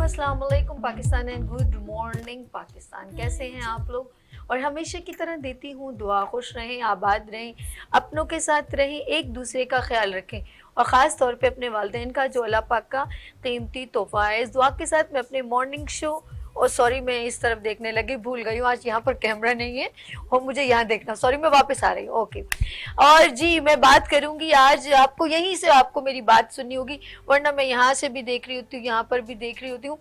अस्सलाम वालेकुम Pakistan and good morning Pakistan. कैसे हैं आप लोग? और हमेशा की तरह देती हूँ दुआ, खुश रहें, आबाद रहें, अपनों के साथ रहें, एक दूसरे का ख्याल रखें और ख़ास तौर पे अपने वालिदैन का जो अल्लाह पाक का कीमती तोहफ़ा है। इस दुआ के साथ मैं अपने मॉर्निंग शो और सॉरी मैं इस तरफ देखने लगी, भूल गई हूँ, आज यहाँ पर कैमरा नहीं है और मुझे यहाँ देखना, सॉरी मैं वापस आ रही हूँ। ओके। और जी मैं बात करूंगी आज, आपको यहीं से आपको मेरी बात सुननी होगी, वरना मैं यहाँ से भी देख रही होती हूँ, यहाँ पर भी देख रही होती हूँ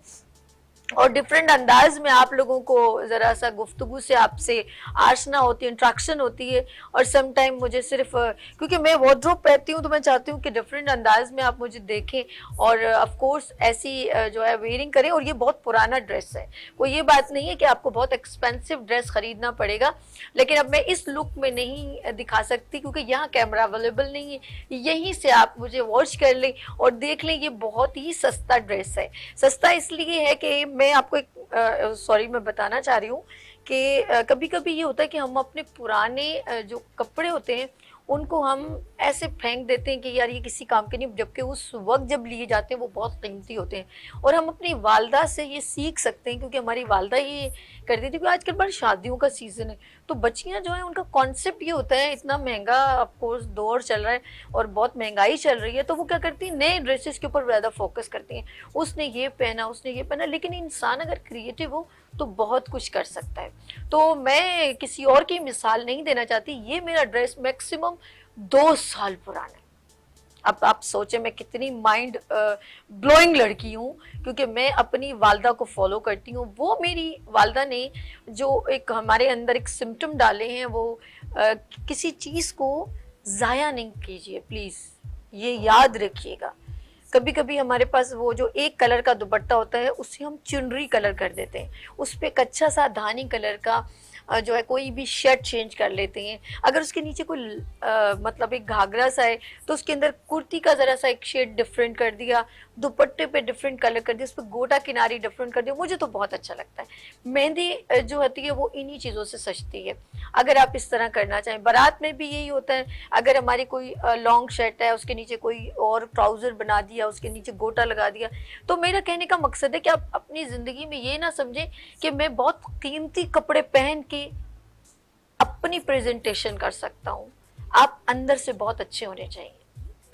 और डिफरेंट अंदाज में आप लोगों को ज़रा सा गुफ्तगू से आपसे आशना होती है, इंट्रैक्शन होती है। और सम टाइम मुझे सिर्फ क्योंकि मैं वार्डरोब पहनती हूँ तो मैं चाहती हूँ कि डिफरेंट अंदाज में आप मुझे देखें और ऑफ कोर्स ऐसी जो है वेयरिंग करें। और ये बहुत पुराना ड्रेस है, कोई ये बात नहीं है कि आपको बहुत एक्सपेंसिव ड्रेस खरीदना पड़ेगा, लेकिन अब मैं इस लुक में नहीं दिखा सकती क्योंकि यहाँ कैमरा अवेलेबल नहीं है। यहीं से आप मुझे वॉच कर लें और देख लें, ये बहुत ही सस्ता ड्रेस है। सस्ता इसलिए है कि मैं आपको एक सॉरी मैं बताना चाह रही हूँ कि कभी कभी ये होता है कि हम अपने पुराने जो कपड़े होते हैं उनको हम ऐसे फेंक देते हैं कि यार ये किसी काम के नहीं, जबकि उस वक्त जब लिए जाते हैं वो बहुत कीमती होते हैं। और हम अपनी वालदा से ये सीख सकते हैं क्योंकि हमारी वालदा ये करती थी। क्योंकि आजकल बड़ी शादियों का सीज़न है तो बच्चियां जो है उनका कॉन्सेप्ट ये होता है, इतना महंगा ऑफकोर्स दौर चल रहा है और बहुत महंगाई चल रही है, तो वो क्या करती है नए ड्रेसेस के ऊपर ज़्यादा फोकस करती हैं। उसने ये पहना, उसने ये पहना, लेकिन इंसान अगर क्रिएटिव हो तो बहुत कुछ कर सकता है। तो मैं किसी और की मिसाल नहीं देना चाहती, ये मेरा ड्रेस मैक्सिमम 2 साल पुराना है। अब आप सोचें मैं कितनी माइंड ब्लोइंग लड़की हूँ, क्योंकि मैं अपनी वालदा को फॉलो करती हूँ। वो मेरी वालदा ने जो एक हमारे अंदर एक सिम्टम डाले हैं, वो किसी चीज़ को ज़ाया नहीं कीजिए प्लीज़, ये याद रखिएगा। कभी कभी हमारे पास वो जो एक कलर का दुपट्टा होता है उसे हम चुनरी कलर कर देते हैं, उस पर एक अच्छा सा धानी कलर का जो है कोई भी शर्ट चेंज कर लेते हैं। अगर उसके नीचे कोई मतलब एक घाघरा सा है तो उसके अंदर कुर्ती का ज़रा सा एक शेड डिफरेंट कर दिया, दुपट्टे पे डिफरेंट कलर कर दिया, उस पर गोटा किनारी डिफरेंट कर दिया, मुझे तो बहुत अच्छा लगता है। मेहंदी जो होती है वो इन्हीं चीज़ों से सजती है। अगर आप इस तरह करना चाहें, बारात में भी यही होता है, अगर हमारी कोई लॉन्ग शर्ट है उसके नीचे कोई और ट्राउज़र बना दिया, उसके नीचे गोटा लगा दिया। तो मेरा कहने का मकसद है कि आप अपनी ज़िंदगी में ये ना समझें कि मैं बहुत कीमती कपड़े पहन के अपनी प्रेजेंटेशन कर सकता हूँ। आप अंदर से बहुत अच्छे होने चाहिए,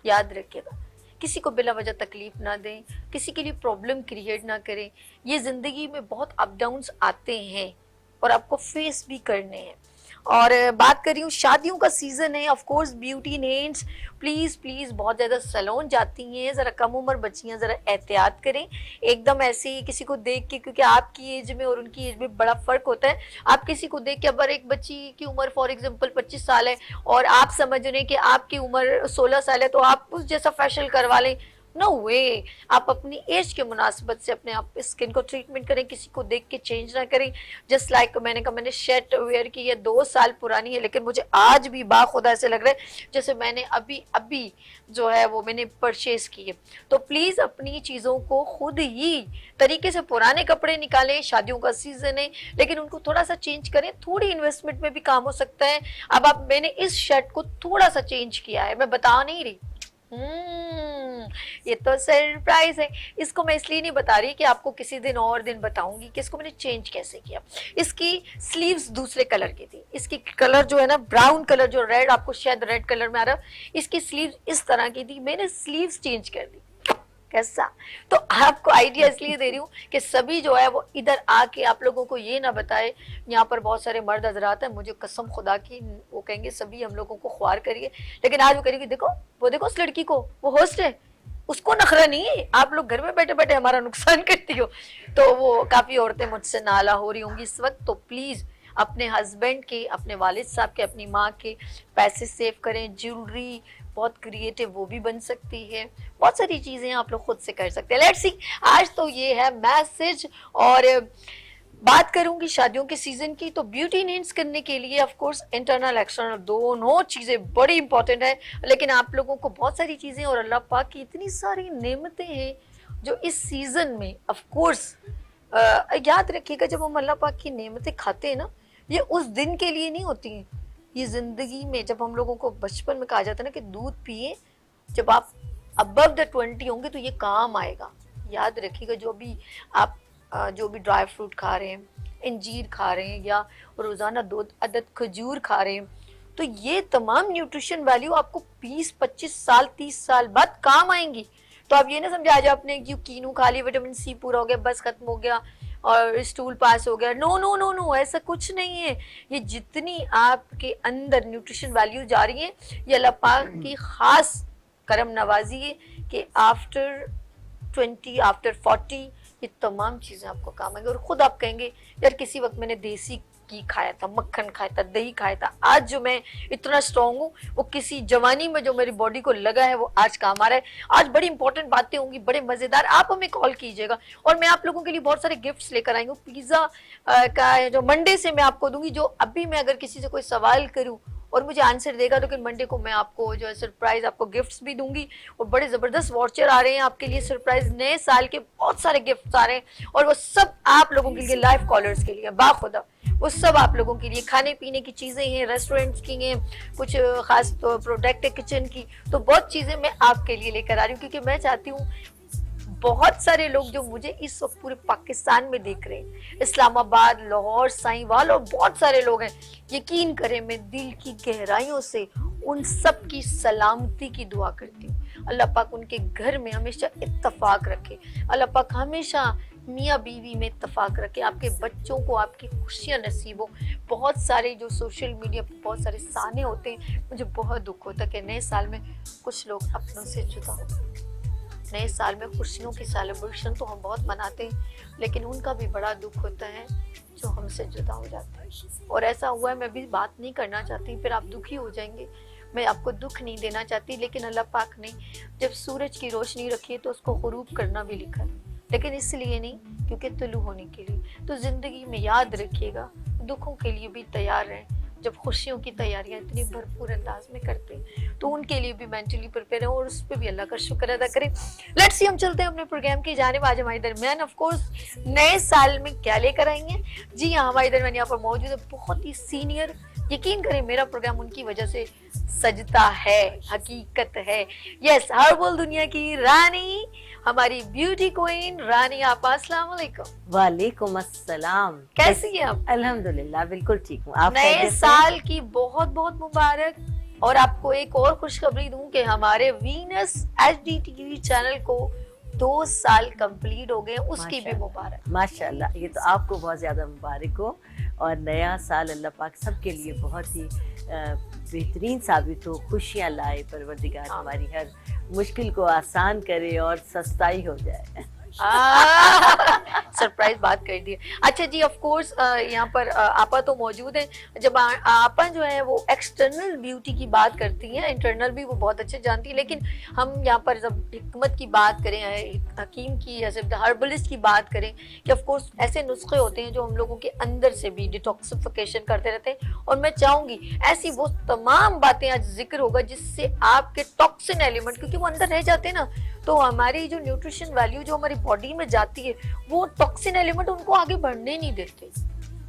याद रखिएगा। किसी को बिला वजह तकलीफ ना दें, किसी के लिए प्रॉब्लम क्रिएट ना करें। ये ज़िंदगी में बहुत अप डाउन्स आते हैं और आपको फेस भी करने हैं। और बात कर रही हूँ शादियों का सीज़न है, of course beauty names please please बहुत ज़्यादा सैलून जाती हैं, ज़रा कम उम्र बच्चियाँ ज़रा एहतियात करें एकदम ऐसे ही किसी को देख के, क्योंकि आपकी एज में और उनकी एज में बड़ा फ़र्क होता है। आप किसी को देख के, अगर एक बच्ची की उम्र फॉर एग्जांपल 25 साल है और आप समझ रहे हैं कि आपकी उम्र 16 साल है तो आप उस जैसा फैशन करवा लें, नो वे। आप अपनी एज के मुनासिबत से अपने आप स्किन को ट्रीटमेंट करें, किसी को देख के चेंज ना करें। जस्ट लाइक मैंने कहा, मैंने शर्ट वेयर की है 2 साल पुरानी है, लेकिन मुझे आज भी बाखुदा ऐसे लग रहा है जैसे मैंने अभी अभी जो है वो मैंने परचेज की है। तो प्लीज़ अपनी चीज़ों को खुद ही तरीके से, पुराने कपड़े निकालें, शादियों का सीज़न है लेकिन उनको थोड़ा सा चेंज करें, थोड़ी इन्वेस्टमेंट में भी काम हो सकता है। अब आप, मैंने इस शर्ट को थोड़ा सा चेंज किया है, मैं बता नहीं रही, ये तो सरप्राइज है। इसको मैं इसलिए नहीं बता रही कि आपको किसी दिन और दिन बताऊंगी कि इसको मैंने चेंज कैसे किया। इसकी स्लीव्स दूसरे कलर की थी, इसकी कलर जो है ना ब्राउन कलर, जो रेड आपको शायद रेड कलर में आ रहा है, इसकी स्लीव्स इस तरह की थी, मैंने स्लीव्स चेंज कर दी। कैसा? तो आपको आइडिया इसलिए दे रही हूँ कि सभी जो है वो इधर आके आप लोगों को ये ना बताए। यहाँ पर बहुत सारे मर्द हजरात हैं, मुझे कसम खुदा की, वो कहेंगे सभी हम लोगों को ख्वार करिए, लेकिन आज वो करेगी देखो, वो देखो उस लड़की को, वो होस्ट है, उसको नखरा नहीं है, आप लोग घर में बैठे बैठे हमारा नुकसान करती हो। तो वो काफ़ी औरतें मुझसे नाला हो रही होंगी इस वक्त। तो प्लीज़ अपने हस्बैंड के, अपने वालिद साहब के, अपनी माँ के पैसे सेव करें। ज्वेलरी बहुत क्रिएटिव वो भी बन सकती है, बहुत सारी चीज़ें आप लोग खुद से कर सकते हैं। लेट्स सी, आज तो ये है मैसेज। और बात करूंगी शादियों के सीजन की, तो ब्यूटी एनहांस करने के लिए ऑफ कोर्स इंटरनल एक्सटर्नल दोनों चीज़ें बड़ी इंपॉर्टेंट है। लेकिन आप लोगों को बहुत सारी चीज़ें और अल्लाह पाक की इतनी सारी नेमतें हैं जो इस सीज़न में ऑफ कोर्स याद रखिएगा, जब हम अल्लाह पाक की नेमतें खाते हैं ना, ये उस दिन के लिए नहीं होती हैं, ये ज़िंदगी में। जब हम लोगों को बचपन में कहा जाता है ना कि दूध पिए जब आप अबव द 20 होंगे तो ये काम आएगा, याद रखिएगा, जो भी आप जो भी ड्राई फ्रूट खा रहे हैं, इंजीर खा रहे हैं या रोज़ाना 2 अदद खजूर खा रहे हैं, तो ये तमाम न्यूट्रिशन वैल्यू आपको 20-25 साल 30 साल बाद काम आएंगी। तो आप ये ना समझे आज आपने जो कीनू खा लिया, विटामिन सी पूरा हो गया, बस खत्म हो गया और स्टूल पास हो गया। नो नो नो नो, ऐसा कुछ नहीं है। ये जितनी आपके अंदर न्यूट्रिशन वैल्यू जा रही है, ये अल्लाह पाक की खास करम नवाजी है कि आफ्टर 20 आफ्टर 40 ये तमाम चीज़ें आपको काम आएंगी। और ख़ुद आप कहेंगे यार किसी वक्त मैंने देसी घी खाया था, मक्खन खाया था, दही खाया था, आज जो मैं इतना स्ट्रॉन्ग हूँ वो किसी जवानी में जो मेरी बॉडी को लगा है वो आज काम आ रहा है। आज बड़ी इंपॉर्टेंट बातें होंगी, बड़े मज़ेदार, आप हमें कॉल कीजिएगा और मैं आप लोगों के लिए बहुत सारे गिफ्ट्स लेकर आई हूँ। पिज़्ज़ा का जो मंडे से मैं आपको दूंगी, जो अभी मैं अगर किसी से कोई सवाल करूँ और मुझे आंसर देगा तो फिर मंडे को मैं आपको जो है सरप्राइज आपको गिफ्ट्स भी दूंगी। और बड़े ज़बरदस्त वॉचर आ रहे हैं आपके लिए सरप्राइज, नए साल के बहुत सारे गिफ्ट्स आ रहे हैं और वो सब आप लोगों के लिए, लाइव कॉलर्स के लिए बाखुदा, वो सब आप लोगों के लिए। खाने पीने की चीज़ें हैं, रेस्टोरेंट्स की हैं, कुछ खास तो प्रोडक्ट है किचन की, तो बहुत चीज़ें मैं आपके लिए लेकर आ रही हूँ क्योंकि मैं चाहती हूँ बहुत सारे लोग जो मुझे इस वक्त पूरे पाकिस्तान में देख रहे हैं, इस्लामाबाद, लाहौर, साहिवाल और बहुत सारे लोग हैं, यकीन करें मैं दिल की गहराइयों से उन सब की सलामती की दुआ करती हूँ। अल्लाह पाक उनके घर में हमेशा इत्तफाक रखे, अल्लाह पाक हमेशा मियाँ बीवी में इत्तफाक रखे, आपके बच्चों को आपकी खुशियाँ नसीब हो। बहुत सारे जो सोशल मीडिया पर बहुत सारे साने होते हैं, मुझे बहुत दुख होता है कि नए साल में कुछ लोग अपनों से जुदा हो। नए साल में खुशियों की सेलिब्रेशन तो हम बहुत मनाते हैं, लेकिन उनका भी बड़ा दुख होता है जो हमसे जुदा हो जाते हैं। और ऐसा हुआ है, मैं भी बात नहीं करना चाहती, फिर आप दुखी हो जाएंगे, मैं आपको दुख नहीं देना चाहती, लेकिन अल्लाह पाक ने जब सूरज की रोशनी रखी है तो उसको गुरूब करना भी लिखा है, लेकिन इसलिए नहीं क्योंकि तुलू होने के लिए। तो ज़िंदगी में याद रखिएगा, दुखों के लिए भी तैयार रहें। जब खुशियों की तैयारियां इतनी भरपूर अंदाज में करते हैं तो उनके लिए भी मेंटली प्रिपेयर हो और उस पर भी अल्लाह का शुक्र अदा करें। लेट्स सी, हम चलते हैं अपने प्रोग्राम की जानिब। आज हमारे दरमियान ऑफ कोर्स नए साल में क्या लेकर आएंगे? जी हाँ, हमारे दरमियान यहाँ पर मौजूद है बहुत ही सीनियर, यकीन करें मेरा प्रोग्राम उनकी वजह से सजता है, हकीकत है। यस, हर्बल दुनिया की रानी, हमारी ब्यूटी क्वीन रानी आपा, अस्सलाम वालेकुम। वालेकुम अस्सलाम। कैसी हैं आप? अल्हम्दुलिल्लाह बिल्कुल ठीक हूँ। आप नए साल की बहुत बहुत मुबारक। और आपको एक और खुशखबरी दूं कि हमारे वीनस HD TV चैनल को 2 साल कंप्लीट हो गए, उसकी भी मुबारक। माशाल्लाह, ये तो आपको बहुत ज्यादा मुबारक हो और नया साल अल्लाह पाक सबके लिए बहुत ही बेहतरीन साबित हो, खुशियाँ लाए, परवरदिगार हमारी हर मुश्किल को आसान करे और सस्ताई हो जाए। सरप्राइज बात कर दी। अच्छा जी, ऑफ कोर्स यहाँ पर आपा तो मौजूद है। जब आपा जो है वो एक्सटर्नल ब्यूटी की बात करती हैं, इंटरनल भी वो बहुत अच्छे जानती है, लेकिन हम यहाँ पर जब हिकमत की बात करें, हकीम की या सिर्फ हर्बलिस्ट की बात करें कि ऑफ कोर्स ऐसे नुस्खे होते हैं जो हम लोगों के अंदर से भी डिटॉक्सिफिकेशन करते रहते हैं। और मैं चाहूँगी ऐसी वो तमाम बातें आज जिक्र होगा जिससे आपके टॉक्सिन एलिमेंट, क्योंकि वो अंदर रह जाते हैं ना, तो हमारी जो न्यूट्रिशन वैल्यू जो हमारी बॉडी में जाती है वो टॉक्सिन एलिमेंट उनको आगे बढ़ने नहीं देते।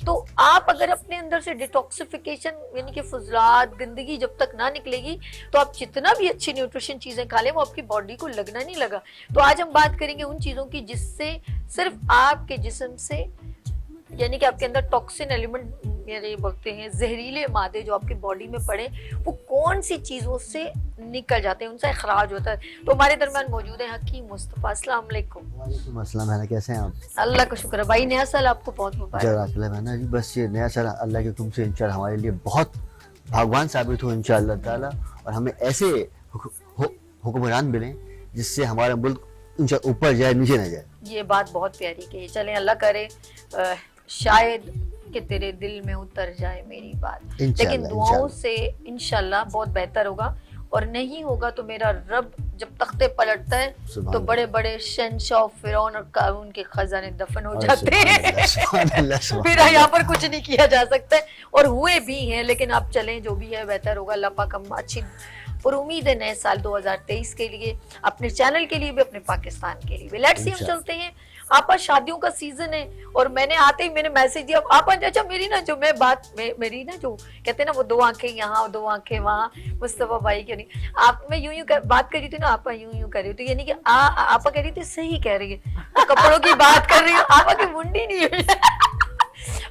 तो आप अगर अपने अंदर से डिटॉक्सिफिकेशन यानी कि फुजलात, गंदगी जब तक ना निकलेगी तो आप जितना भी अच्छी न्यूट्रिशन चीज़ें खा लें वो आपकी बॉडी को लगना नहीं लगा। तो आज हम बात करेंगे उन चीज़ों की जिससे सिर्फ आपके जिस्म से यानी कि आपके अंदर टॉक्सिन एलिमेंट ये बोलते हैं जहरीले मादे जो आपकी बॉडी में पड़े वो कौन सी चीज़ों से निकल जाते हैं, उनसे अखराज होता है। तो हमारे दरमियान मौजूद है हकीम मुस्तफ़ा। अस्सलाम वालेकुम। वालेकुम अस्सलाम। है ना, कैसे हैं आप? अल्लाह का शुक्र है भाई, नया साल आपको बहुत मुबारक। जज़ाकल्लाह। है ना जी, बस ये नया साल अल्लाह के हुक्म से इंशाअल्लाह हमारे लिए बहुत भगवान साबित हो इंशाअल्लाह ताला, और हमें ऐसे हुक्मरान मिले जिससे हमारा मुल्क इंशाअल्लाह ऊपर जाए, नीचे ना जाए। ये बात बहुत प्यारी कही। चलें, अल्लाह करे शायद कि तेरे दिल में उतर जाए मेरी बात, लेकिन दुआओं से इंशाल्लाह बहुत बेहतर होगा। और नहीं होगा तो मेरा रब जब तख्ते पलटता है तो बड़े बड़े शहंशाह, फिरौन और कारून के खजाने दफन हो जाते हैं। फिर यहाँ पर कुछ नहीं किया जा सकता है, और हुए भी हैं, लेकिन आप चलें जो भी है बेहतर होगा। अल्लाह पाक हम अच्छी और उम्मीद है नए साल 2023 के लिए, अपने चैनल के लिए भी, अपने पाकिस्तान के लिए भी। लेट्स सी, हम चलते हैं आपा शादियों का सीजन है और मैंने आते ही मैंने मैसेज दिया आपा चाचा मेरी ना जो मैं बात मेरी ना जो कहते हैं ना वो दो आंखें यहाँ दो आंखें वहाँ मुस्तफा भाई क्यों नहीं आप मैं यूं बात कर रही थी ना आपा यूं कर रही हो तो यानी कि आपा कह रही थी सही कह रही है तो कपड़ों की बात कर रही हो आपा की मुंडी नहीं है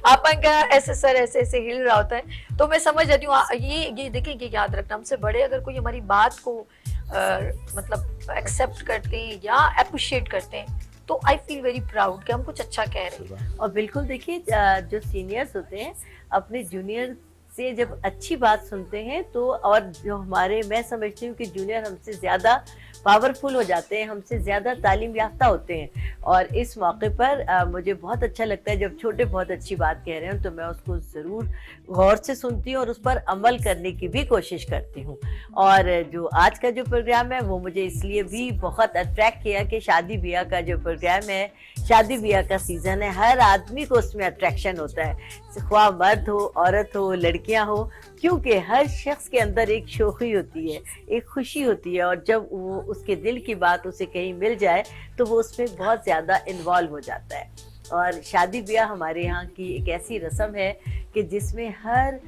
आपा का ऐसे सर ऐसे ऐसे हिल रहा होता है तो मैं समझ जाती हूँ ये देखिए ये याद रखना हमसे बड़े अगर कोई हमारी बात को मतलब एक्सेप्ट करते हैं या अप्रिशिएट करते हैं तो आई फील वेरी प्राउड कि हम कुछ अच्छा कह रहे हैं। और बिल्कुल देखिए जो सीनियर्स होते हैं अपने जूनियर से जब अच्छी बात सुनते हैं तो और जो हमारे मैं समझती हूँ कि जूनियर हमसे ज़्यादा पावरफुल हो जाते हैं, हमसे ज़्यादा तालीम याफ्ता होते हैं और इस मौके पर मुझे बहुत अच्छा लगता है जब छोटे बहुत अच्छी बात कह रहे हैं तो मैं उसको ज़रूर गौर से सुनती हूँ और उस पर अमल करने की भी कोशिश करती हूँ। और जो आज का जो प्रोग्राम है वो मुझे इसलिए भी बहुत अट्रैक्ट किया कि शादी ब्याह का जो प्रोग्राम है, शादी ब्याह का सीज़न है, हर आदमी को उसमें अट्रैक्शन होता है, ख्वाह मर्द हो औरत हो लड़कियां हो, क्योंकि हर शख्स के अंदर एक शौक़ी होती है, एक खुशी होती है और जब वो उसके दिल की बात उसे कहीं मिल जाए तो वो उसमें बहुत ज़्यादा इन्वॉल्व हो जाता है। और शादी ब्याह हमारे यहाँ की एक ऐसी रस्म है कि जिसमें हर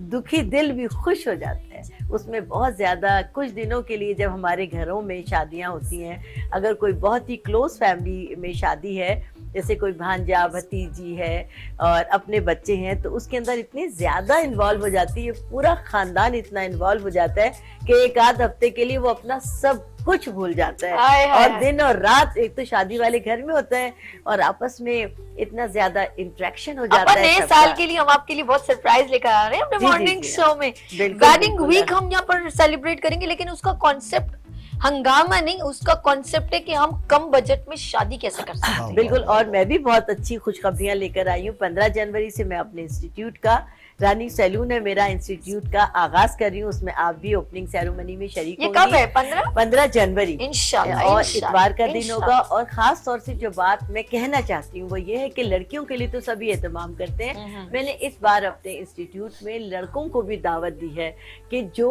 दुखी दिल भी खुश हो जाता है। उसमें बहुत ज़्यादा कुछ दिनों के लिए जब हमारे घरों में शादियाँ होती हैं, अगर कोई बहुत ही क्लोज़ फैमिली में शादी है, जैसे कोई भांजा भतीजी है और अपने बच्चे हैं, तो उसके अंदर इतनी ज़्यादा इन्वॉल्व हो जाती है, पूरा ख़ानदान इतना इन्वॉल्व हो जाता है कि एक आध हफ्ते के लिए वो अपना सब कुछ भूल जाता है और दिन और रात एक तो शादी वाले घर में होता है और आपस में इतना ज्यादा इंटरेक्शन हो जाता है। नए साल के लिए हम आपके लिए बहुत सरप्राइज लेकर आ रहे हैं अपने मॉर्निंग शो में। वेडिंग वीक हम यहाँ पर सेलिब्रेट करेंगे, लेकिन उसका कॉन्सेप्ट हंगामा नहीं, उसका कॉन्सेप्ट है कि हम कम बजट में शादी कैसे कर सकते हैं। बिल्कुल। और मैं भी बहुत अच्छी खुशखबरियां लेकर आई हूँ। 15 जनवरी से मैं अपने इंस्टीट्यूट का, रानी सैलून है मेरा, इंस्टीट्यूट का आगाज कर रही हूँ। उसमें आप भी ओपनिंग सेरेमनी में शरीक होंगी। ये कब है? 15 जनवरी इंशाल्लाह। और इतवार का दिन होगा। और खास तौर से जो बात मैं कहना चाहती हूँ वो ये है कि लड़कियों के लिए तो सभी एहतमाम करते हैं, मैंने इस बार अपने इंस्टीट्यूट में लड़कों को भी दावत दी है कि जो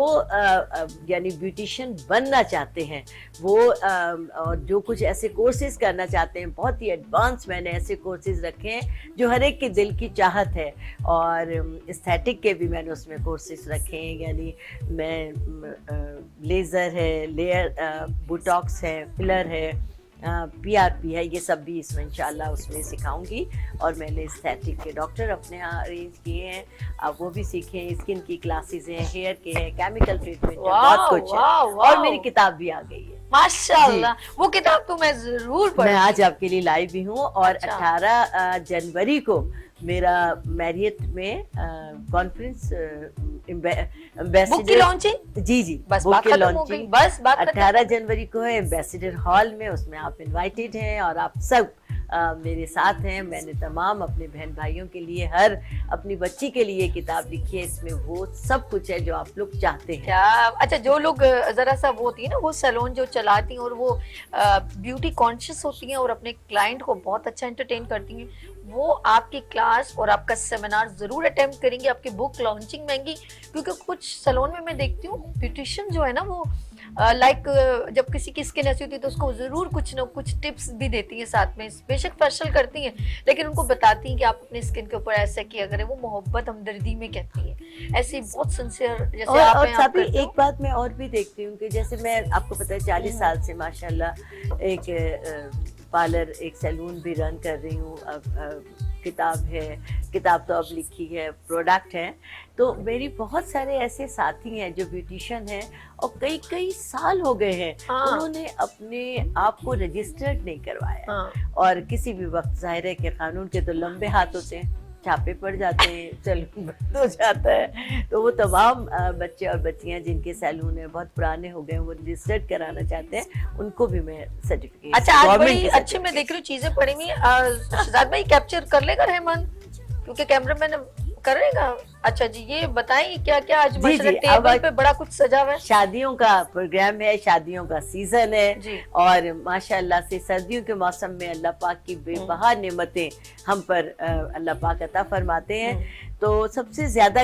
यानी ब्यूटिशियन बनना चाहते हैं वो और जो कुछ ऐसे कोर्सेज करना चाहते हैं, बहुत ही एडवांस मैंने ऐसे कोर्सेज रखे हैं जो हर एक के दिल की चाहत है। और एस्थेटिक के भी मैंने उसमें कोर्सेज रखे हैं, यानी मैं लेज़र है, लेयर बोटॉक्स है, फिलर है, PRP है, ये सब भी इसमें इंशाल्लाह उसमें सिखाऊंगी। और मैंने एस्थेटिक के डॉक्टर अपने यहाँ अरेंज किए हैं, आप वो भी सीखे हैं। स्किन की क्लासेस हैं, हेयर के हैं, केमिकल ट्रीटमेंट, बहुत कुछ है। और मेरी किताब भी आ गई है माशाल्लाह। वो किताब तो मैं जरूर पढ़ूंगी। मैं आज आपके लिए लाई भी हूँ। और 18 जनवरी को मेरा मैरियट में कॉन्फ्रेंस बुक की लॉन्चिंग, जी बस बात खत्म हो गई। बस बात 18 जनवरी को है एम्बेसडर हॉल में, उसमें आप इनवाइटेड हैं और आप सब मेरे साथ हैं। मैंने तमाम अपने बहन भाइयों के लिए, हर अपनी बच्ची के लिए किताब लिखी है, इसमें वो सब कुछ है जो आप लोग चाहते हैं। क्या अच्छा, जो लोग जरा सा वो होती है ना, वो सैलून जो चलाती हैं और वो ब्यूटी कॉन्शियस होती हैं और अपने क्लाइंट को बहुत अच्छा एंटरटेन करती हैं, वो आपकी क्लास और आपका सेमिनार जरूर अटेम्प्ट करेंगे। आपकी बुक लॉन्चिंग में आएंगी, क्योंकि कुछ सैलून में मैं देखती हूँ ब्यूटिशियन जो है ना वो लाइक जब किसी की स्किन ऐसी होती है तो उसको जरूर कुछ ना कुछ टिप्स भी देती है साथ में। बेशक फेशियल करती हैं, लेकिन उनको बताती हैं कि आप अपने स्किन के ऊपर ऐसा किया करें। वो मोहब्बत हमदर्दी में कहती है, ऐसी बहुत सिंसियर जैसे और साथ ही एक बात मैं और भी देखती हूँ कि जैसे मैं, आपको पता है 40 साल से माशाल्लाह एक पार्लर, एक सैलून भी रन कर रही हूँ। अब किताब है, किताब तो अब लिखी है, प्रोडक्ट है। तो मेरी बहुत सारे ऐसे साथी हैं जो ब्यूटिशियन हैं और कई कई साल हो गए हैं, उन्होंने अपने आप को रजिस्टर्ड नहीं करवाया। और किसी भी वक्त जाहिर है कि कानून के तो लंबे हाथ होते हैं, छापे पड़ जाते हैं, सैलून बंद हो जाता है। तो वो तमाम बच्चे और बच्चियां जिनके सैलून है बहुत पुराने हो गए, वो रजिस्टर्ड कराना चाहते हैं, उनको भी मैं सर्टिफिकेट। अच्छा, आज बड़ी अच्छी मैं देख रही हूँ चीजें पड़ी हुई। शहजाद भाई कैप्चर कर लेगा रहमान, क्योंकि कैमरामैन करेगा। अच्छा जी, ये बताएं क्या क्या आज टेबल पे बड़ा कुछ सजा हुआ है। शादियों का प्रोग्राम है, शादियों का सीजन है और माशाल्लाह से सर्दियों के मौसम में अल्लाह पाक की बेबहा नेमतें हम पर अल्लाह पाक अता फरमाते हैं। तो सबसे ज्यादा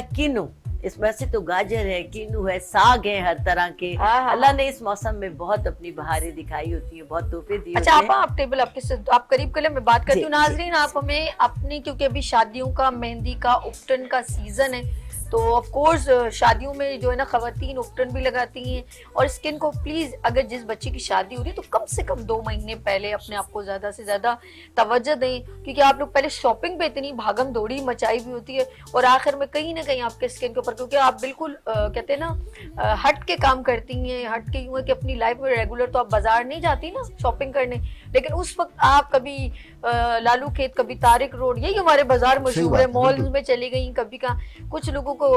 इस वैसे तो गाजर है, कीनू है, साग है, हर तरह के। हाँ। अल्लाह ने इस मौसम में बहुत अपनी बहारें दिखाई होती है, बहुत तोहफे दिए अच्छा होते हैं। आप टेबल आपके से आप करीब कर ले, मैं बात करती जी, हूँ। नाजरीन आप हमें अपनी, क्योंकि अभी शादियों का, मेहंदी का, उपटन का सीजन है, तो ऑफ कोर्स शादियों में जो है ना खवातीन उपटन भी लगाती हैं। और स्किन को प्लीज, अगर जिस बच्चे की शादी हो रही है तो कम से कम 2 महीने पहले अपने आप को ज्यादा से ज्यादा तवज्जो दें, क्योंकि आप लोग पहले शॉपिंग पे इतनी भागम दौड़ी मचाई हुई होती है और आखिर में कहीं ना कहीं आपके स्किन के ऊपर, क्योंकि आप बिल्कुल कहते हैं ना हट के काम करती हैं। हट के यूं है कि अपनी लाइफ में रेगुलर तो आप बाजार नहीं जाती ना शॉपिंग करने, लेकिन उस वक्त आप कभी लालू खेत, कभी तारिक रोड, यही हमारे बाजार सही मशहूर बात है, है, मॉल बिल्कुल। में चली गई कभी का। कुछ लोगों को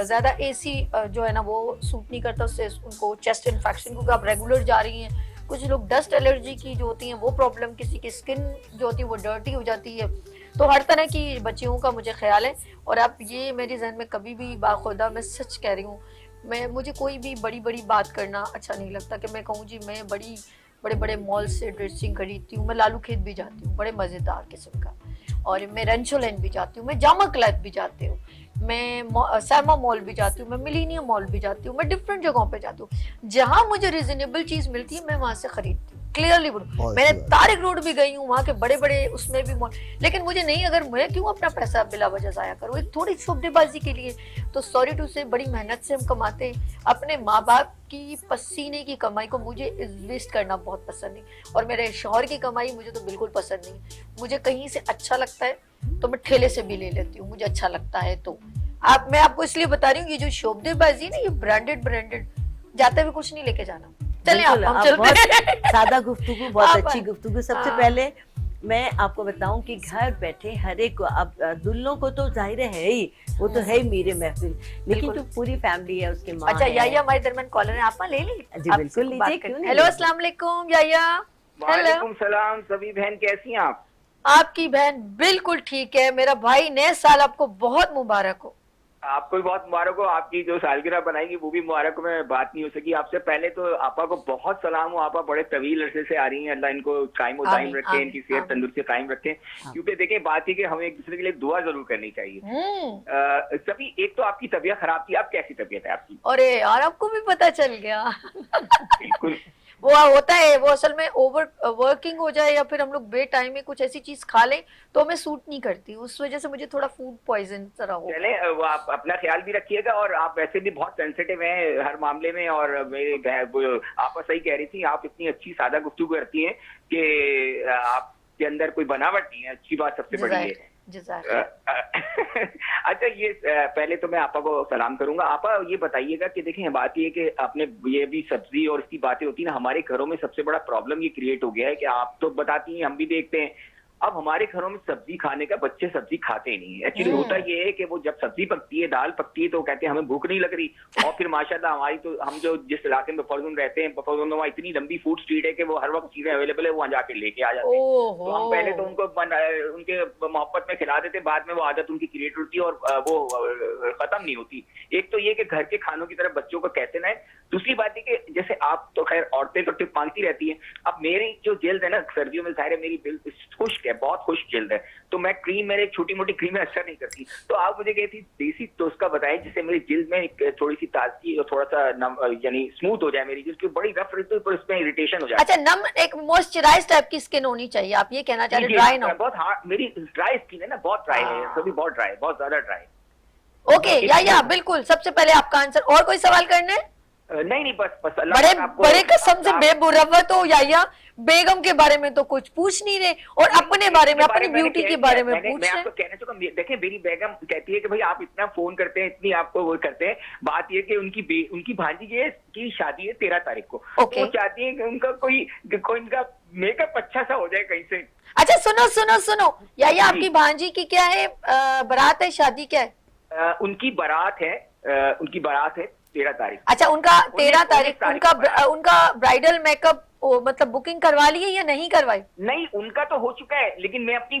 ज्यादा एसी जो है ना वो सूट नहीं करता, उससे उनको चेस्ट इन्फेक्शन, क्योंकि आप रेगुलर जा रही हैं। कुछ लोग डस्ट एलर्जी की जो होती है वो प्रॉब्लम, किसी की स्किन जो होती है वो डर्टी हो जाती है। तो हर तरह की बच्चियों का मुझे ख्याल है। और आप ये मेरे जहन में कभी भी बाखुदा, मैं सच कह रही हूँ, मुझे कोई भी बड़ी बड़ी बात करना अच्छा नहीं लगता कि मैं कहूँ जी मैं बड़े बड़े मॉल से ड्रेसिंग खरीदती हूँ, मैं लालू खेत भी जाती हूँ बड़े मज़ेदार किस्म का, और मैं रेंचो लैंड भी जाती हूँ, मैं जामा क्लैथ भी जाती हूँ, मैं सैमा मॉल भी जाती हूँ, मैं मिलीनियम मॉल भी जाती हूँ, मैं डिफरेंट जगहों पे जाती हूँ। जहाँ मुझे रिजनेबल चीज़ मिलती है मैं वहाँ से खरीदती हूँ, क्लियरली बोलो। बहुत मैंने अच्छी बात। तारिक रोड भी गई हूँ, वहाँ के बड़े बड़े उसमें भी मॉल, लेकिन मुझे नहीं, अगर मैं क्यों अपना पैसा बिला वजह ज़ाया करूँ एक थोड़ी शोबदेबाजी के लिए। तो सॉरी टू से, बड़ी मेहनत से हम कमाते हैं, अपने माँ बाप की पसीने की कमाई को मुझे वेस्ट करना बहुत पसंद नहीं, और मेरे शौहर की कमाई मुझे तो बिल्कुल पसंद नहीं। मुझे कहीं से अच्छा लगता है तो मैं ठेले से भी ले लेती हूँ, मुझे अच्छा लगता है तो। मैं आपको इसलिए बता रही हूँ, ये जो शोबदेबाजी है ना, ये ब्रांडेड जाते हुए कुछ नहीं लेके जाना। चलें बिल्कुल, हम आप चलते बहुत हैं। सादा गुफ्तगू, बहुत आप- अच्छी गुफ्तगू। सबसे हाँ। पहले मैं आपको बताऊं कि घर बैठे हर एक को, अब दुल्हों को तो जाहिर है ही, वो तो है ही मीरे महफिल, लेकिन बिल्कुल। जो पूरी फैमिली है, उसके माँ अच्छा है। याया हमारे दरमियान कॉलर है, आप ले ली? जी, आप बिल्कुल इसको बात लीजिए, करें। क्यों नहीं हेलो, लीजिए। अस्सलाम वालेकुम याया। हेलो, वालेकुम सलाम सभी बहन, कैसी हैं आप? आपकी बहन बिल्कुल ठीक है। मेरा भाई, नए साल आपको बहुत मुबारक हो। आपको भी बहुत मुबारक हो, आपकी जो सालगिरह बनाएंगी वो भी मुबारक हो। मैं बात नहीं हो सकी आपसे पहले, तो आपा को बहुत सलाम हो। आपा बड़े तवील अरसे से आ रही हैं, अल्लाह इनको कायम दायम आमीन, रखे, आमीन, इनकी सेहत आमीन। तंदुरुस्ती कायम रखे। क्योंकि देखिए बात है कि हमें एक दूसरे के लिए दुआ जरूर करनी चाहिए। सभी, एक तो आपकी तबीयत खराब थी, अब कैसी तबीयत है आपकी? अरे यार, आपको भी पता चल गया। बिल्कुल। वो होता है, वो असल में ओवर वर्किंग हो जाए या फिर हम लोग बे टाइम में कुछ ऐसी चीज खा लें तो हमें सूट नहीं करती, उस वजह से मुझे थोड़ा फूड पॉइजन तरह हो। चले, वो आप अपना ख्याल भी रखिएगा, और आप वैसे भी बहुत सेंसिटिव हैं हर मामले में। और आप सही कह रही थी, आप इतनी अच्छी सादा गुफ्तगू करती हैं कि आपके अंदर कोई बनावट नहीं है, अच्छी बात सबसे बड़ी है। अच्छा, ये पहले तो मैं आपा को सलाम करूंगा। आपा ये बताइएगा कि देखें, बात ये कि आपने ये भी सब्जी और इसकी बातें होती है ना, हमारे घरों में सबसे बड़ा प्रॉब्लम ये क्रिएट हो गया है कि आप तो बताती हैं, हम भी देखते हैं, अब हमारे घरों में सब्जी खाने का, बच्चे सब्जी खाते नहीं। एक्चुअली होता ये है कि वो जब सब्जी पकती है, दाल पकती है, तो कहते हैं हमें भूख नहीं लग रही। और फिर माशाल्लाह हमारी तो, हम जो जिस इलाके में बफरजुन रहते हैं, बफरजुन में वहाँ इतनी लंबी फूड स्ट्रीट है कि वो हर वक्त चीजें अवेलेबल है, वहाँ जाके लेके आ जाते हैं। तो हम पहले तो उनको उनके मोहब्बत में खिला देते, बाद में वो आदत उनकी क्रिएट होती है और वो खत्म नहीं होती। एक तो ये कि घर के खानों की तरफ बच्चों को कहते ना है। दूसरी बात है कि जैसे आप तो खैर औरतें तो टिप मांगती रहती हैं, अब मेरी जो जल्द है ना सर्दियों में, जाहिर है मेरी खुश्क है, बहुत खुश्क जल्द है, तो मैं क्रीम, मेरे छोटी मोटी क्रीमें असर नहीं करती। तो आप मुझे कहती देसी टोस्का बताएं जिससे मेरी जल्द में थोड़ी सी ताजगी और थोड़ा सा यानी स्मूथ हो जाए मेरी, जिसकी बड़ी रफ रहती है पर उसमें इरिटेशन हो जाए। अच्छा, नम, एक मॉइस्चराइज टाइप की स्किन होनी चाहिए, आप ये कहना चाह रहे, ड्राई ना? बहुत हार्ड, मेरी ड्राई स्किन है ना, बहुत ड्राई है, सभी बहुत ड्राई, बहुत ज्यादा ड्राई। ओके या बिल्कुल। सबसे पहले आपका आंसर, और कोई सवाल करना है? नहीं, बस बड़े कसम से बेबुरवत हो या बेगम के बारे में तो कुछ पूछ नहीं रहे, और अपने बारे में, अपनी ब्यूटी के बारे में पूछ मैं रहे। आपको कहना चाहूंगा, देखें मेरी बेगम कहती है कि भाई आप इतना फोन करते हैं, इतनी आपको वो करते हैं। बात ये कि उनकी भांजी की शादी है 13 तारीख को। ओके। वो चाहती है कि उनका कोई इनका मेकअप अच्छा सा हो जाए कहीं से। अच्छा सुनो या आपकी भांजी की क्या है, बारात है, शादी क्या है? उनकी बारात है 13 तारीख। अच्छा, उनका 13 तारीख, तारीख उनका ब्राइडल मेकअप मतलब बुकिंग करवा ली है या नहीं करवाई? नहीं, उनका तो हो चुका है, लेकिन मैं अपनी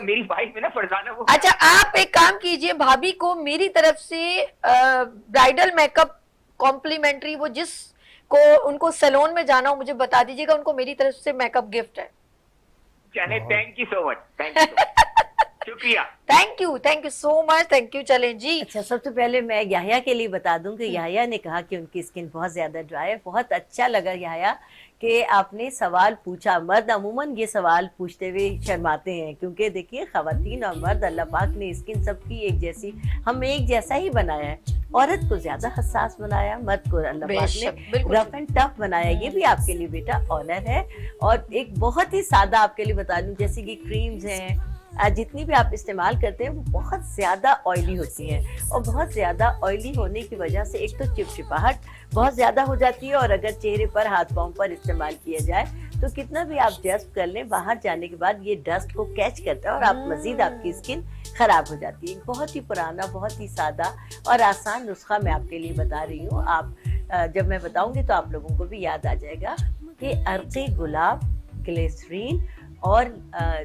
मेरी वाइफ है ना फरजाना, वो। अच्छा, आप एक काम कीजिए, भाभी को मेरी तरफ से ब्राइडल मेकअप कॉम्प्लीमेंट्री, वो जिस को उनको सैलून में जाना हो मुझे बता दीजिएगा, उनको मेरी तरफ से मेकअप गिफ्ट है। चले, thank you so much, thank you. शुक्रिया। Thank you so much, thank you. चलें जी। अच्छा, सबसे पहले मैं याहिया के लिए बता दूं कि याहिया ने कहा कि उनकी स्किन बहुत ज्यादा ड्राई है। बहुत अच्छा लगा याहिया कि आपने सवाल पूछा। मर्द अमूमन ये सवाल पूछते हुए शर्माते हैं, क्योंकि देखिए खवातीन और मर्द अल्लाह पाक ने स्किन सबकी एक जैसी, हम एक जैसा ही बनाया है। औरत को ज्यादा हसास बनाया, मर्द को अल्लाह पाक बेशक, ने बिल्कुल। रफ एंड टफ बनाया। ये भी आपके लिए बेटा ऑनर है। और एक बहुत ही सादा आपके लिए बता दूं, जैसे कि क्रीम्स हैं, जितनी भी आप इस्तेमाल करते हैं वो बहुत ज़्यादा ऑयली होती हैं, और बहुत ज़्यादा ऑयली होने की वजह से एक तो चिपचिपाहट बहुत ज़्यादा हो जाती है, और अगर चेहरे पर हाथ पाँव पर इस्तेमाल किया जाए तो कितना भी आप डस्ट कर लें, बाहर जाने के बाद ये डस्ट को कैच करता है और आप मजीद आपकी स्किन खराब हो जाती है। बहुत ही पुराना, बहुत ही सादा और आसान नुस्खा मैं आपके लिए बता रही हूँ। आप जब मैं बताऊंगी तो आप लोगों को भी याद आ जाएगा कि अर्क़े गुलाब, ग्लिसरीन और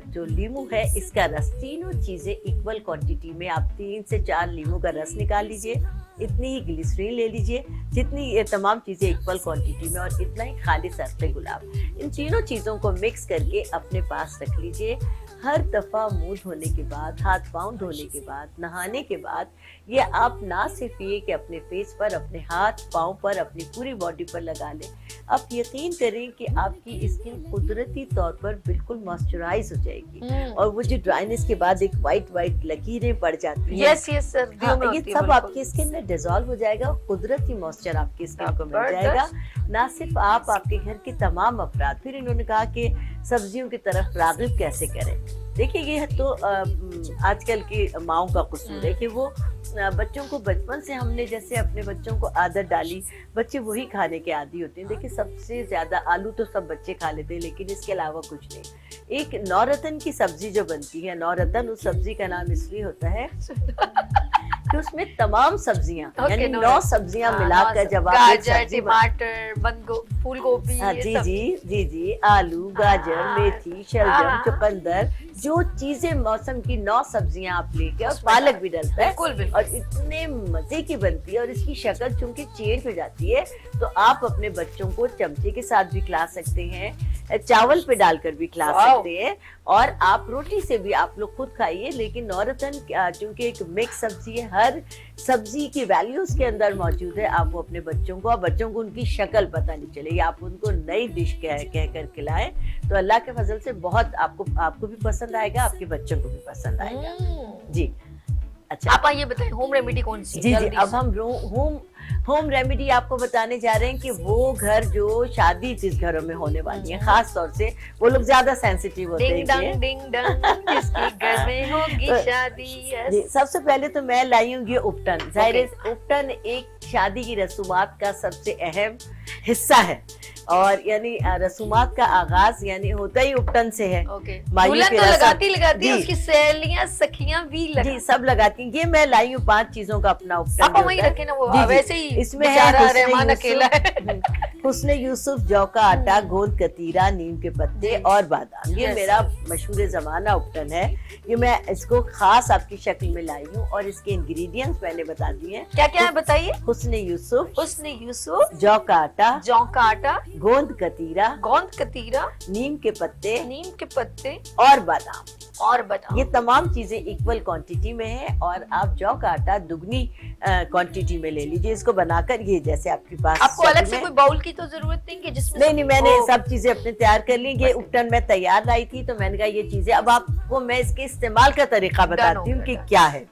जो लीमू है इसका रस, तीनों चीज़ें इक्वल क्वांटिटी में आप 3 से 4 लीमू का रस निकाल लीजिए, इतनी ही ग्लिसरीन ले लीजिए, जितनी ये तमाम चीज़ें इक्वल क्वांटिटी में, और इतना ही खालिस अर्क़े गुलाब। इन तीनों चीज़ों को मिक्स करके अपने पास रख लीजिए। हर दफ़ा मुंह धोने के बाद, हाथ पाँव धोने के बाद, नहाने के बाद ये आप ना सिर्फ ये कि अपने फेस पर, अपने हाथ पाँव पर, अपनी पूरी बॉडी पर लगा लें, आप यकीन करें कि आपकी स्किन कुदरती तौर पर बिल्कुल मॉइस्चराइज हो जाएगी। और वो जो ड्राइनेस के बाद एक वाइट लकीरें पड़ जाती हैं, यस यस सर, ये सब आपकी स्किन में डिसॉल्व हो जाएगा, कुदरती मॉइस्चर आपकी स्किन को मिल जाएगा। ना सिर्फ आप, आपके घर के तमाम अफराद। फिर इन्होंने कहा कि सब्जियों की तरफ राग़िब कैसे करें। देखिए ये तो आजकल की माओं का कसूर है कि वो बच्चों को बचपन से, हमने जैसे अपने बच्चों को आदत डाली, बच्चे वही खाने के आदी होते हैं। देखिए सबसे ज्यादा आलू तो सब बच्चे खा लेते हैं, लेकिन इसके अलावा कुछ नहीं। एक नौरतन की सब्जी जो बनती है, नौरतन उस सब्जी का नाम इसलिए होता है कि उसमें तमाम सब्जियां, यानी 9 सब्जियां मिलाकर जब आप एक गाजर, सब्जी टमाटर, फूल गोभी, हाँ, जी, आलू, गाजर, मेथी, शलजम, चुकंदर, जो चीजें मौसम की 9 सब्जियां आप लेके, और पालक भी डलता है, बिल्कुल। और इतने मजे की बनती है। और इसकी शक्ल चूंकि चेंज हो जाती है, तो आप अपने बच्चों को चमचे के साथ भी खिला सकते हैं, चावल पे डालकर भी खिला सकते हैं, और आप रोटी से भी आप लोग खुद खाइए। लेकिन नौरतन चूंकि एक मिक्स सब्जी है, हर सब्जी की वैल्यू उसके अंदर मौजूद है। आप वो अपने बच्चों को, बच्चों को उनकी शक्ल पता नहीं चलेगी, आप उनको नई डिश कह कर खिलाएं, तो अल्लाह के फजल से बहुत आपको भी पसंद आएगा, आपके बच्चों को भी पसंद आएगा। जी अच्छा, आप ये बताएं होम रेमेडी कौन सी? जी, अब हम होम रेमेडी आपको बताने जा रहे हैं कि वो घर जो शादी जिस घरों में होने वाली है, खास तौर से वो लोग ज्यादा सेंसिटिव होते हैं। डिंग डंग किसके घर में होगी शादी। जी, सबसे पहले तो मैं लाई हूँ ये उपटन। जाहिर है उपटन एक शादी की रसूमात का सबसे अहम हिस्सा है, और यानी रसूमात का आगाज यानी होता ही उपटन से है। दुल्हन तो लगाती है, उसकी सहेलियां, सखियां भी जी सब लगाती हैं। ये मैं लाई हूँ 5 चीजों का अपना उपटन। आप वहीं रखे ना, वो वैसे ही इसमें रहमान अकेला है। हुस्न यूसुफ, जौ का आटा, गोंद कतीरा, नीम के पत्ते और बादाम। ये मेरा मशहूर जमाना उपटन है। ये मैं इसको खास आपकी शक्ल में लाई हूँ, और इसके इंग्रेडिएंट्स मैंने बता दिए हैं। क्या क्या है बताइए? हुस्न यूसुफ, जौ का आटा, गोंद कतीरा, नीम के पत्ते और बादाम। ये तमाम चीजें इक्वल क्वांटिटी में है, और आप जौ का आटा दुगनी क्वांटिटी में ले लीजिए। इसको बनाकर, ये जैसे आपके पास, आपको अलग से कोई बाउल की तो जरूरत नहीं कि जिसमें नहीं, मैंने सब चीजें अपने तैयार कर ली। ये उपटन मैं तैयार लाई थी, तो मैंने कहा ये चीजें, अब आपको मैं इसके इस्तेमाल का तरीका बताती हूँ कि क्या है।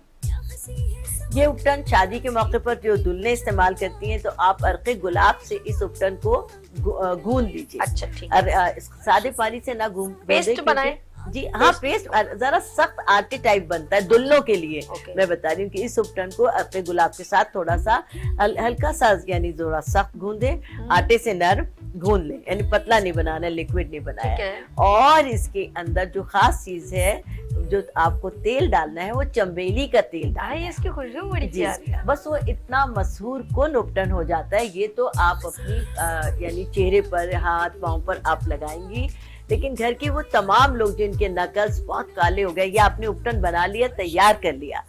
ये उपटन शादी के मौके पर जो दुल्हनें इस्तेमाल करती हैं, तो आप अर्क़े गुलाब से इस उपटन को गूंद लीजिए। अच्छा, ठीक है। सादे पानी से ना गूंद, पेस्ट बनाए। जी हाँ, पेस्ट जरा सख्त आटे टाइप बनता है दुल्हनों के लिए। मैं बता रही हूँ कि इस उपटन को अर्क़े गुलाब के साथ थोड़ा सा हल्का सा, यानी थोड़ा सख्त गूंदे, आटे से नर्म गूंद ले, यानी पतला नहीं बनाना, लिक्विड नहीं बनाया। और इसके अंदर जो खास चीज है, जो आपको तेल डालना है, वो चंबेली का तेल डालना है। इसकी खुशबू बड़ी प्यारी है। बस वो इतना मशहूर कुन उपटन हो जाता है। ये तो आप अपनी यानी चेहरे पर, हाथ पाँव पर आप लगाएंगी, लेकिन घर के वो तमाम लोग जिनके नकल्स बहुत काले हो गए या आपने उपटन बना लिया, तैयार कर लिया,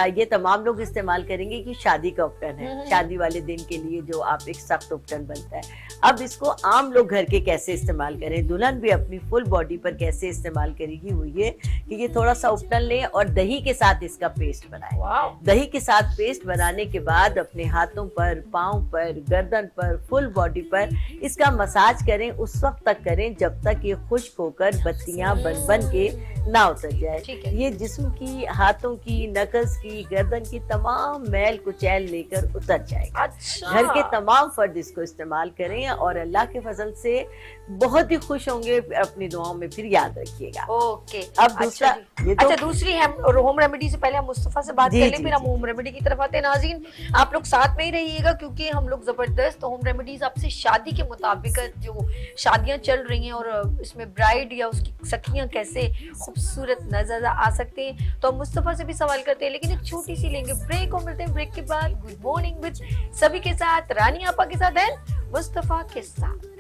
ये तमाम लोग इस्तेमाल करेंगे कि शादी का उपटन है, शादी वाले दिन के लिए जो आप एक सख्त उपटन बनता है। अब इसको आम लोग घर के कैसे इस्तेमाल करें, दुल्हन भी अपनी फुल बॉडी पर कैसे इस्तेमाल करेगी, वो ये कि ये थोड़ा सा उपटन लें और दही के साथ इसका पेस्ट बनाएं। वाओ, दही के साथ पेस्ट बनाने के बाद अपने हाथों पर, पाँव पर, गर्दन पर, फुल बॉडी पर इसका मसाज करें। उस वक्त तक करें जब तक ये खुश्क होकर बत्तियां बन बन के ना उतर जाए। ठीक है। ये जिस्म की, हाथों की, नकस की, गर्दन की तमाम मैल कुचैल लेकर उतर जाएगा। अच्छा, घर के तमाम फर्द इसको इस्तेमाल करें और अल्लाह के फजल से बहुत ही खुश होंगे। अपनी दुआओं में फिर याद रखिएगा। ओके। अब दूसरा, अच्छा, ये तो अच्छा, दूसरी होम रेमेडी से पहले हम मुस्तफा से बात जी, कर लें, जी, फिर हम जी। होम रेमेडी की तरफ आते हैं। नाज़रीन, आप लोग साथ में ही रहिएगा क्योंकि हम लोग जबरदस्त होम रेमेडीज आपसे शादी के मुताबिक, जो शादियां चल रही हैं और इसमें ब्राइड या उसकी सखियां कैसे खूबसूरत नजर आ सकते हैं, तो हम मुस्तफा से भी सवाल करते हैं, लेकिन एक छोटी सी लेंगे ब्रेक और मिलते हैं ब्रेक के बाद। गुड मॉर्निंग विद सभी के साथ, रानी आपा के साथ एंड मुस्तफा के साथ।